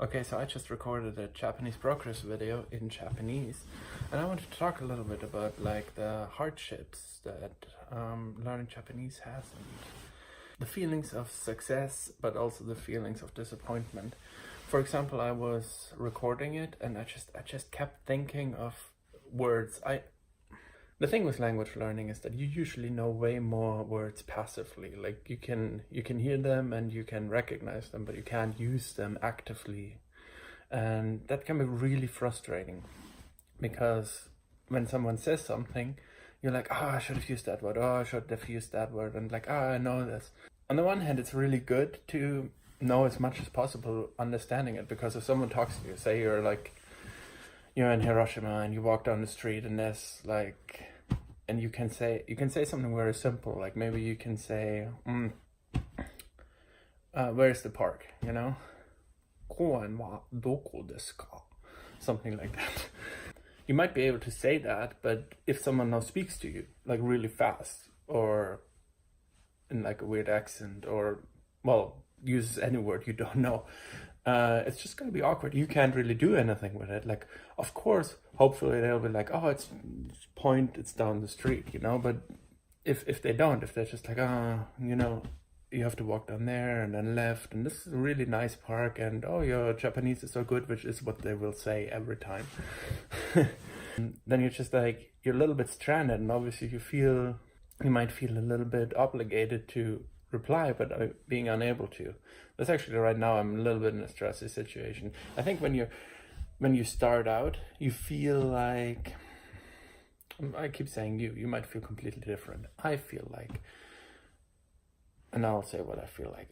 Okay, so I just recorded a Japanese progress video in Japanese, and I wanted to talk a little bit about like the hardships that learning Japanese has, and the feelings of success, but also the feelings of disappointment. For example, I was recording it, and I just kept thinking of words. The thing with language learning is that you usually know way more words passively. Like you can hear them and you can recognize them, but you can't use them actively. And that can be really frustrating, because when someone says something, you're like, oh, I should have used that word. Oh, I should have used that word. And like, I know this. On the one hand, it's really good to know as much as possible understanding it, because if someone talks to you, say you're in Hiroshima and you walk down the street and there's like, and you can say something very simple, like maybe you can say, where's the park, you know? Koen wa doko desu ka? Something like that. You might be able to say that, but if someone now speaks to you like really fast, or in like a weird accent, or well, uses any word you don't know, it's just gonna be awkward. You can't really do anything with it. Like, of course, hopefully they'll be like, oh, it's down the street, you know. But if they don't, if they're just like, you know, you have to walk down there and then left, and this is a really nice park, and oh, your Japanese is so good, which is what they will say every time. Then you're just like, you're a little bit stranded, and obviously you might feel a little bit obligated to reply, but being unable to. That's actually right now I'm a little bit in a stressy situation. I think when you start out, you feel like, I keep saying you might feel completely different. I feel like, and I'll say what I feel like.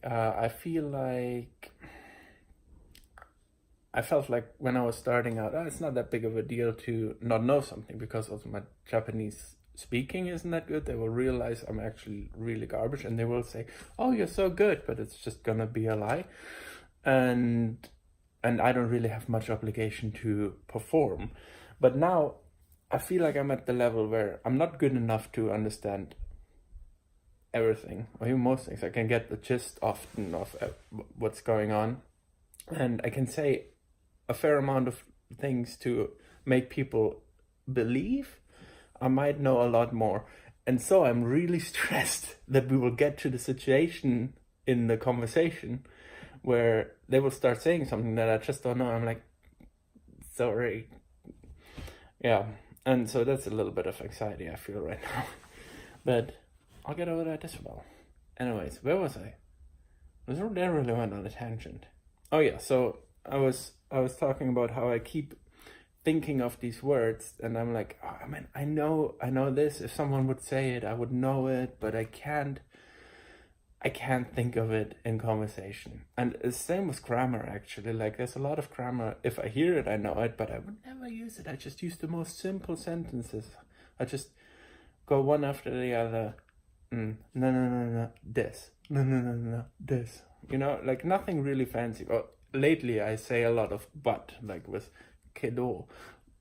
I felt like when I was starting out, it's not that big of a deal to not know something, because also my Japanese speaking isn't that good. They will realize I'm actually really garbage, and they will say, oh, you're so good, but it's just gonna be a lie. And I don't really have much obligation to perform. But now I feel like I'm at the level where I'm not good enough to understand everything, or even most things. I can get the gist often of what's going on, and I can say a fair amount of things to make people believe I might know a lot more. And so I'm really stressed that we will get to the situation in the conversation where they will start saying something that I just don't know. I'm like, sorry. Yeah, and so that's a little bit of anxiety I feel right now. But I'll get over that as well. Anyways, where was I? I really went on a tangent. Oh yeah, so I was talking about how I keep thinking of these words, and I'm like, oh, man, I know this. If someone would say it, I would know it, but I can't think of it in conversation. And the same with grammar, actually. Like, there's a lot of grammar. If I hear it, I know it, but I would never use it. I just use the most simple sentences. I just go one after the other. No, this. No, this. You know, like nothing really fancy. Or lately I say a lot of but, like with kedo,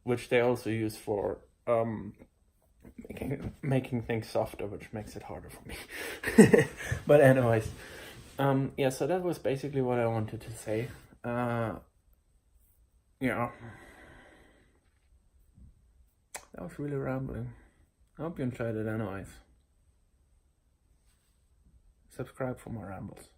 which they also use for making things softer, which makes it harder for me. But anyways, yeah, so that was basically what I wanted to say. Yeah, that was really rambling. I hope you enjoyed it anyways. Subscribe for more rambles.